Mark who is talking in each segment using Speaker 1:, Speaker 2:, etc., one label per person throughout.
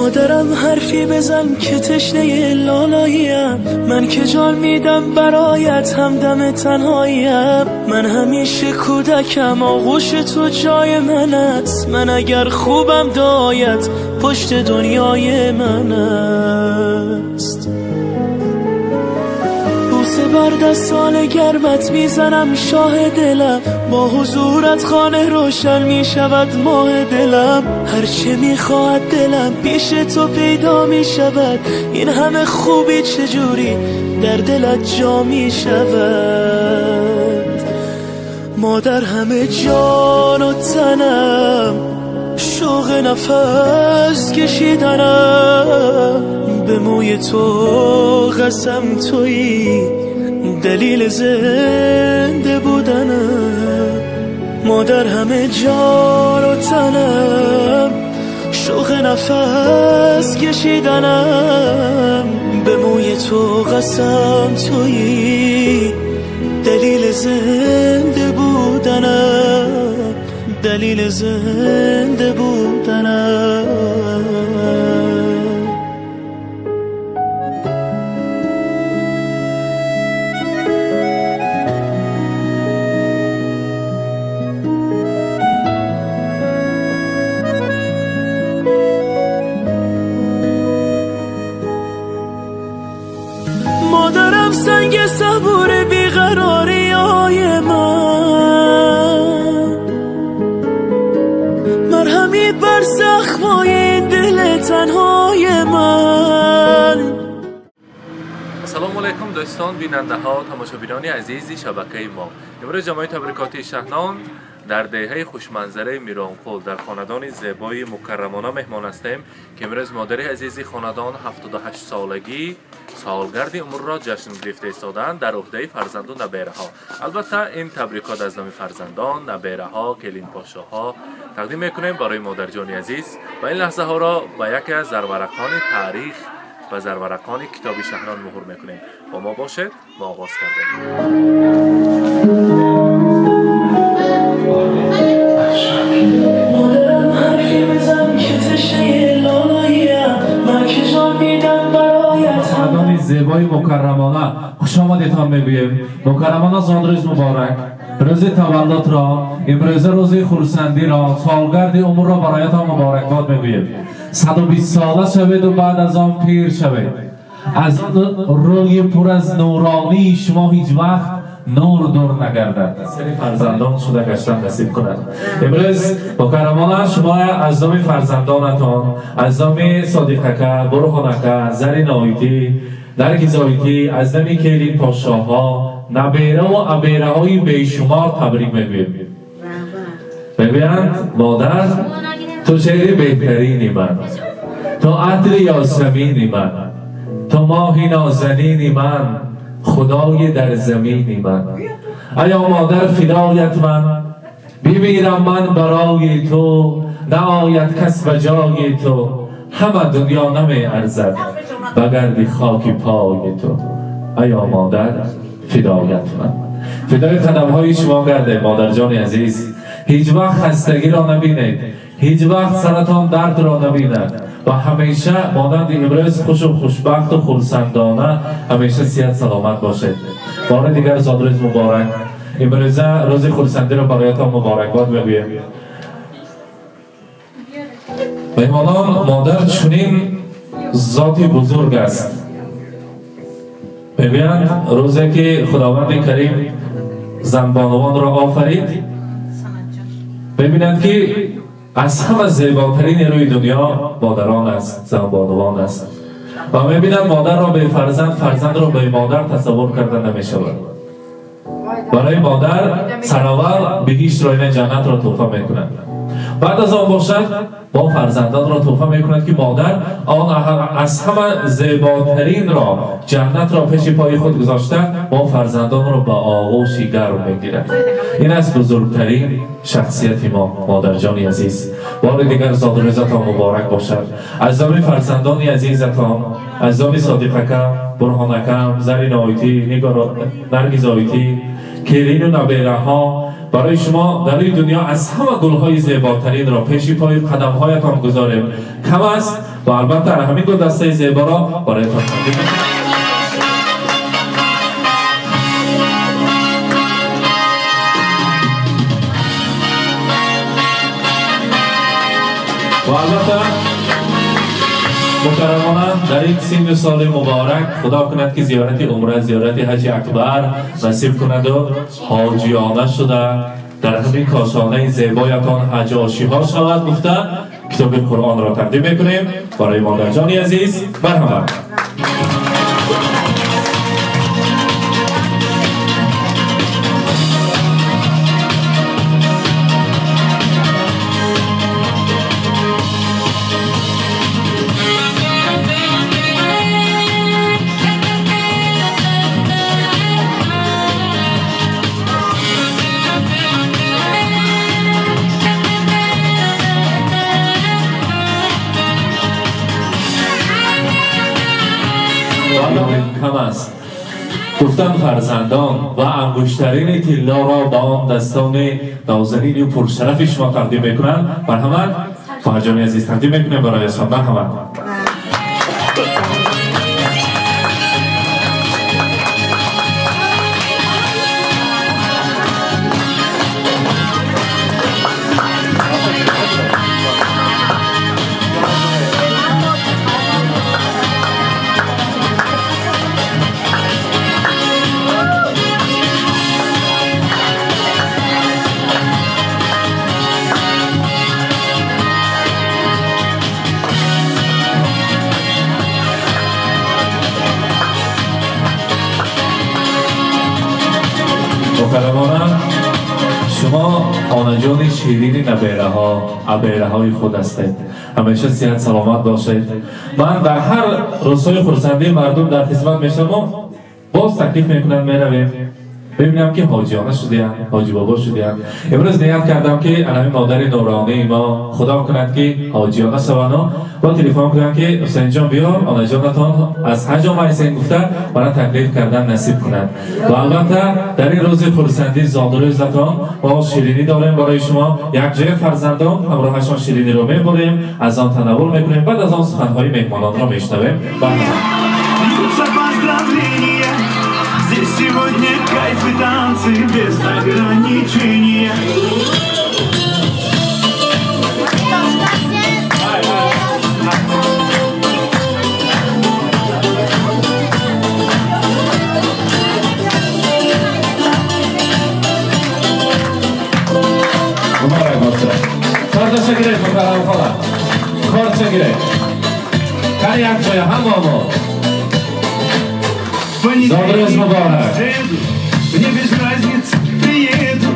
Speaker 1: مادرم حرفی بزن که تشنه لالاییم، من که جان میدم برایت همدم تنهاییم. من همیشه کودکم آغوش تو جای من است، من اگر خوبم دایت پشت دنیای من است. بوسه بر دستان گرمت میزنم شاه دلم، با حضورت خانه روشن میشود ماه دلم. هرچه میخواهد دلم پیش تو پیدا میشود، این همه خوبی چجوری در دلت جا میشود. مادر همه جان و تنم، شوق نفس کشیدنم، به موی تو قسم تویی دلیل زنده بودنم. مادر همه جان و تنم، شوق نفس کشیدنم، به موی تو قسم تویی دلیل زنده بودنم، دلیل زنده بودنم. مادرم سنگ صبور بیقراری های من، مرهمی بر زخمای دل تنهای من.
Speaker 2: السلام علیکم دوستان، بیننده ها، تماشابینان عزیزی شبکه ما. امروز جمعی تبریکاتی شهنام در دهه خوشمنظره میرانکول در خاندان زیبای مکرمانه مهمان هستیم که امروز مادر عزیزی خاندان 78 سالگی سالگرد عمر را جشن گرفته ایستادند در عهده فرزند و نبیره ها. البته این تبریکات از نام فرزندان، نبیره ها، کلین پاشاها تقدیم میکنیم برای مادر جان عزیز و این لحظه ها را با یکی از زرورقان تاریخ و زرورقان کتاب شهران مهر میکنیم. با ما باشید، ما آغاز کردیم.
Speaker 1: مادرم حرفی بزن که تشنه لالاییم، من که جان میدم برایت
Speaker 3: خاندان زیبای مکرمانه خوش آمدیدتان میگوییم. مکرمانه زاد روز مبارک، روز تولد را، امروز روز خرسندی را، سالگرد عمر را برایتان مبارکباد میگوییم. 120 ساله شوید و بعد از آن پیر شوید. از روی پر از نورانی شما هیچ وقت نور دور نگردد. سری فرزندان شده گشتن نصیب کند. امروز مکرمانه شما از نام فرزندانتان، از نام صادقکه، برهانکه، زرین آیتی، نرگس آیتی، از نام کلین پاشاها، نبیره و ابیره های بیشمار تبریک میگوییم. ببینند مادر، تو شعر بهترینی من، تو عطر یاسمینی من، تو ماهی نازنینی من، خدای در زمینی من. ایا مادر فدایت من، بمیرم من برای تو، نهایت کس به جای تو، همه دنیا نمی ارزد بگردی خاکی پای تو. ایا مادر فدایت من. فدای قدم های شما گرده مادر جان عزیز. هیچ وقت خستگی را نبینید، هیچ وقت سرطان درد را نبیند و همیشه مانند امروز خوش و خوشبخت و خرسندانه همیشه صحت سلامت باشید. بار دیگر زاد روز مبارک. امروز روز خرسندی را برایتان مبارکباد میگویم. مهمانان، مادر چنین ذاتی بزرگ است. ببینند روزی که خداوند کریم زنبانوان را آفرید، ببینند که از همه زیباترین روی دنیا مادران است، زنبانوان است. و میبینند مادر را به فرزند، فرزند را به مادر تصور کردن نمیشود. برای مادر سرآور بهشت را، جنت را تحفه میکنند. بعد از آن باشد با فرزندان را تحفه میکنند که مادر آن از همه زیباترین را، جنت را پیش پای خود گذاشته با فرزندان را به آغوش گرم میگیرد. این است بزرگترین شخصیت ما مادر جان عزیز. بار دیگر زاد روزتان مبارک باشد. از نام فرزندان عزیزتان، از نام صادقکه، برهانکه، زرین آیتی، نرگس آیتی، کلین و نبیره ها برای شما در این دنیا از همه گلهای زیباترین را پیش پای قدمهایتان گذاریم. کم است و البته همین گلدسته زیبا را برایتان تقدیم می‌کنم. و البته مکرمانان در این سین سال مبارک خدا کند که زیارت عمره، زیارت حج اکبر نصیب کند و حاجیانه شده در همین کاشانه زیبایتان حج آشی‌ها شود گفته کتاب قرآن را تقدیم میکنیم برای مادر جان عزیز. مرحبا. کم است گفتن فرزندان و انگشترین طلا را با آن دستان نازنین و پرشرف شما تقدیم میکنند. مرحمت فرجامی عزیز تقدیم میکنیم برای شما. مرحمت. مکرمانان شما آنجان شیرین نبیره ها عبیره های خود هستید. همیشه صحت سلامت باشید. من در هر روزهای خرسندی مردم در خدمت میشم و باز تکلیف میکنم میرویم ببینم که حاجیانه شدیم، حاجی بابا شدیم. امروز نیت کردم که الان مادر نورانی ما خدا کند که حاجیانه شوند و تلفن کنم که حسین جان بیا آن جانتان از حج آمدید گفته برای تکلیف کردن نصیب کند. و البته در این روز خرسندی زادر عزتان با شیرینی داریم برای شما. یک جای فرزندان همراهشان شیرینی رو میبریم، از آن تناول میکنیم، بعد از آن سخنهای مهمانان را میشنویم.
Speaker 4: Здесь сегодня кайф и танцы без ограничения.
Speaker 3: Kardeşe girek bu karar falan. Korça girek. Karyakçaya hamamı. Добрый Мубарак.
Speaker 4: Мне без разницы приеду,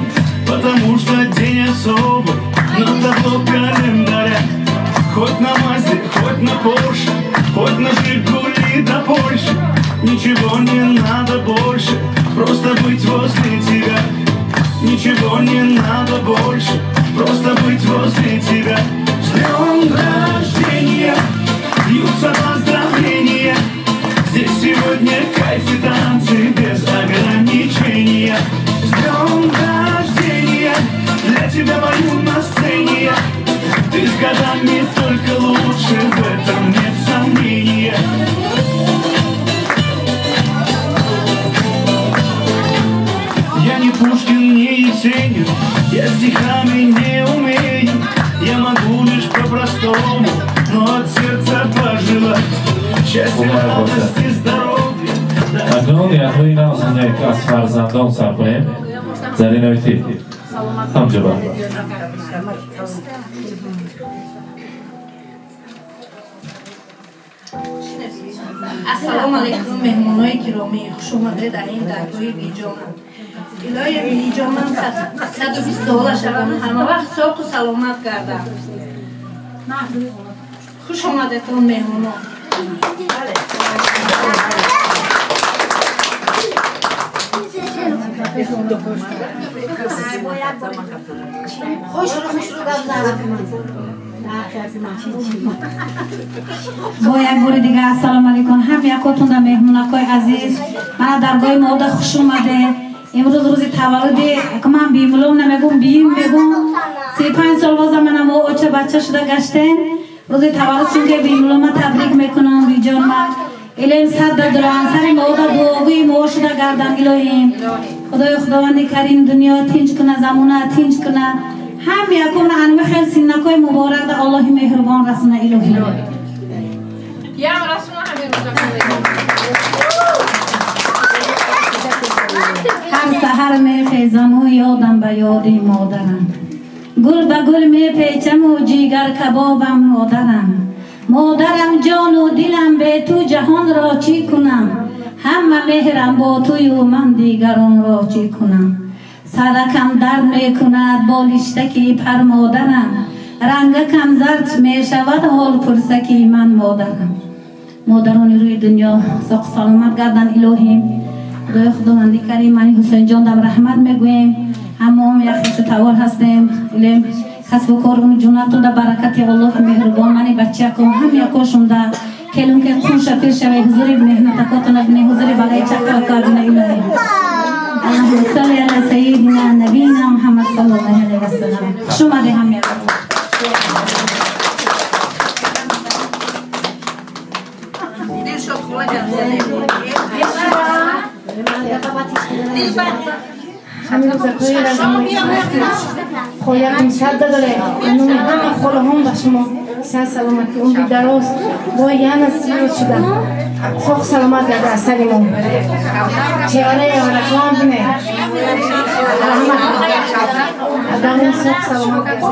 Speaker 4: потому что день особый на табло календаря. Хоть на Мазде, хоть на Порше, хоть на Жигули до Польши. Ничего не надо больше, просто быть возле тебя. Ничего не надо больше, просто быть возле тебя. С днем рождения льются поздравления. Здесь сегодня кайф и танцы без ограничения. С днем рождения для тебя пою на сцене. Ты с годами только лучше, в этом нет сомнения. Я не Пушкин, не Есенин, я стихами не умею. Я могу лишь по-простому, но от сердца пожелать счастья, радости, здоровья.
Speaker 3: اکنون یعنی نازنین یک از فرزندان سر کنیم زرین آیتی همجا با
Speaker 5: السلام علیکم مهمانای گرامی، خوش اومده در این درگاه بیجانم. الهی بیجانم 120 ساله شدم، همه وقت ساق و سلامت کردم. خوش اومده تون مهمانا. خوش رو
Speaker 6: با یک بار دیگه السلام علیکم هم یکاتون در مهمونکای عزیز. من درگاه ماده خوش اومده. امروز روز تولد که من بیملوم نمیگم بیم میگم 35 سال واسه منم و اوچه بچه شده گشتن روز تولد چون که بیملوم تبریک میکنم بی جان من الهیم صد در انصاری مودا دوگوی مو شده گردن الهیم خداوند کریم دنیا تینج کنه زمانه تینج کنه هم یکون انو خیل سینکای مبارک ده الله مهربان رسونه الهی
Speaker 5: یا رسونه همین روزا
Speaker 6: هر سحر می خیزم و یادم به یادی مادرم گل به گل می پیچم و جیگر کبابم مادرم جان و دلم به تو جهان را چی کنم همه مهرم با توی و من دیگران را چی کنم سرکم درد می کند بالشتکی پر مادرم رنگکم زرد می شود حال پرسکی من مادران روی دنیا ساق سلامت گردن الهیم خداوندی کریم من حسین جان دم رحمت میگویم همه یخش توار هستیم الهیم کسب و کار اون جونتون در برکت الله مهربان منی بچه کم هم یکاشون در کلون که خون شفیر شوی حضوری مهنت کاتون ابنی حضوری بلای چکر کارون الهی اللهم صلی علی سیدنا نبینا محمد صلی الله علیه و سلم شما ده هم یکاشون
Speaker 5: دل شد خواه جمزنه
Speaker 6: همین روزکایی را خواهیم صد داره انومی همه خوله هم با شما سر سلامتی اون بیدراز با یعنی سیروز شدن خواه سلامت گرده از سریمون چهاره ورکان بینه رحمت خواه سلامت گرده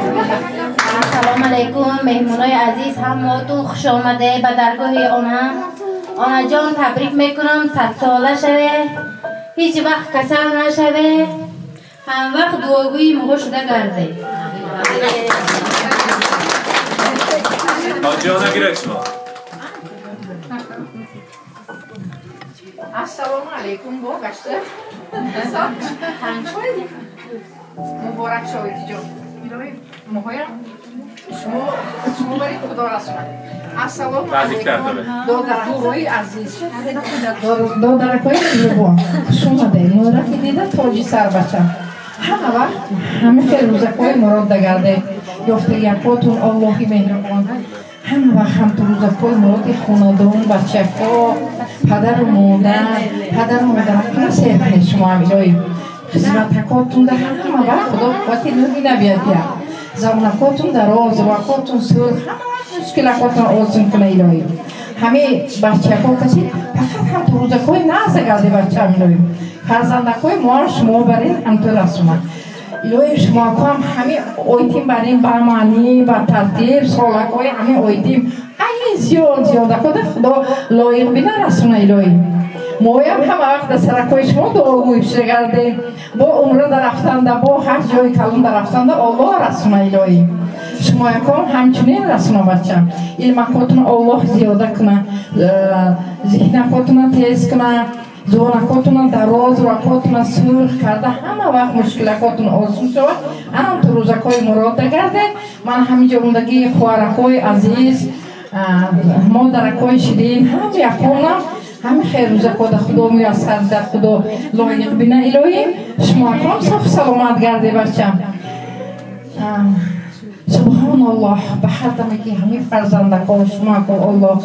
Speaker 7: سلام علیکم مهمونای عزیز همتون خوش آمده به درگاه آنا جان تبریک میکنم 100 ساله شوه هیچ وقت کسر نشوه هم وقت دعاگوی موقع شده گرده
Speaker 2: آجیانا گیرک شما
Speaker 5: السلام علیکم با گشته مبارک شوید جان مهایم شما برید خدا رسول السلام علیکم دادرکوی عزیز
Speaker 8: دادرکوی زیبا شما ده نورا که دیده تاجی سر بچه همه وقت همه خیلی روزکوی مراد دگرده یافته یکاتون اللهی مهربان همه وقت هم تو روزکوی مراد خاندان بچه ها پدر و مادر پرسه کنید شما همیلایی خدمتکاتون ده همه وقت خدا قوتی نوری نبیاد زمانکاتون دراز وقتاتون سر همه مشکلاتون آسان کنه الهی همه بچه ها کسی فقط هم تو روزکوی نازه گرده بچه هم الهی فرزندکوی ما شما برین همطور رسومه الهی شما هم همه اویتیم برین برمانی و ترتیب سالکوی همه اویتیم این زیاد کده خدا لایق بینه رسونه الهی مویم همه وقت سرکوی شما دعاگوی شده گردیم با عمره در رفتنده با هر جای کلون در رفتنده الله رسونه الهی شما یکم همچنین رسونه بچم علمکاتون الله زیاده کنه ذهنکاتون تیز کنه زبانکاتون دراز رکاتون سرخ کرده همه وقت مشکلکاتون آسون شود هم تو روزکای مراد گرده من همینجا اوندگی خوارکای عزیز مادرکای شدین هم یکونم همه خیر روزه خدا خدا میاسر در خدا لایق بینه الهی شما هم صف سلامت گرده بچم سبحان الله به هر دمی که همه فرزندکان شما کن الله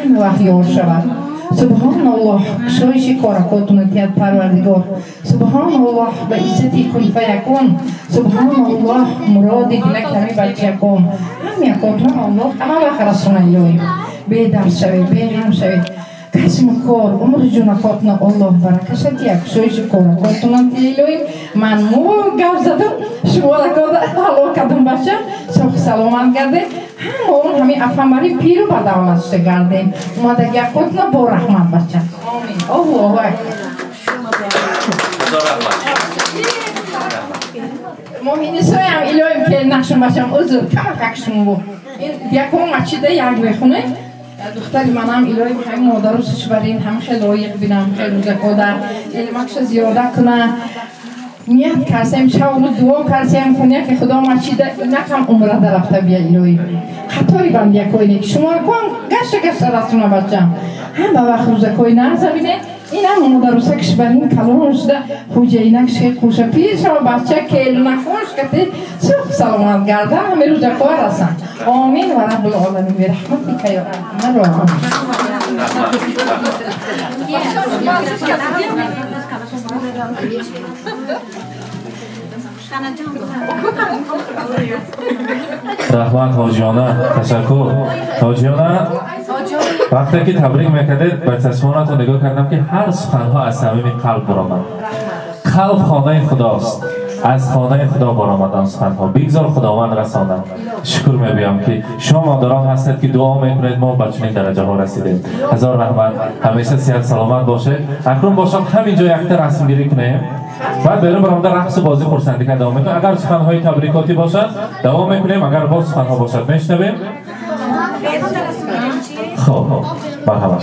Speaker 8: همه وقت یار شود سبحان الله شایشی کارکاتون تیاد پروردگار سبحان الله به عزتی کن فیکون سبحان الله مرادی دلک همه بچه کن همه یکاتون الله همه وقت رسونه الهی به درس شوید به غم شوید کسم کار عمر جونکاتنا الله برکشت یک شویش کارکاتنا تیلوی من مو گفت زدم شما رکاده حالا کدوم بچه سخ سلامت گرده هم اون همی افهماری پیرو با دولت شده گرده اومده یکاتنا با رحمت بچه آمین الله مهینی سویم ایلویم که نقشم بچم ازر کمکشون بود این یکم مچیده یک میخونه دختری منم الهی همه مادر رو سش برین هم خیلی لایق بینم خیلی روزه کده علمکش زیاده کنه نیت کرسیم شب رو دعا کرسیم کنه که خدا مچیده نکم عمره در رفته بیا الهی خطاری بندیه کوینه که شما کن گشت رسونه بچم هم به وقت روزه کوی نرزه بینه این هم مدرسه کش برین کلون شده خوجه که خوشه پیش و بچه کل نخوش کتی صرف سلامت گرده همه روز کار هستن آمین و رب العالمین به رحمتی که یا رحمت رو آمین
Speaker 3: رحمت حاجیانه تشکر حاجیانه وقتی که تبریک میکردید به چشمانتون نگاه کردم که هر سخنها از صمیم قلب برآمد. قلب خانه خداست، از خانه خدا برآمدن سخنها بگذار خداوند رساند. شکر میگویم که شما مادران هستید که دعا میکنید ما به چنین درجه ها رسیدیم. هزار رحمت، همیشه صحت سلامت باشه. اکنون باشد همینجا یک رسم گیری کنیم، بعد بریم برام در رقص بازی خرسندی که دوام میکنیم. اگر سخنهای تبریکاتی باشد دوام میکنیم، اگر باز سخنها باشد میشنویم. خب مرحبا.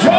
Speaker 4: Yes,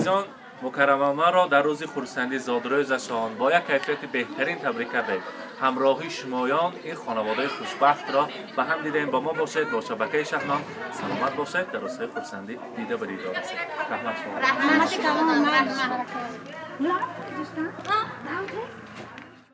Speaker 2: عزیزان مکرمه ما را در روز خورسندی زادروزشان با یک کیفیت بهترین تبریک کردیم. همراهی شمایان این خانواده خوشبخت را به هم دیدیم. با ما باشید، با شبکه شهنام سلامت باشید. در روزهای خورسندی دیده و دیدار رسید. رحمت شما.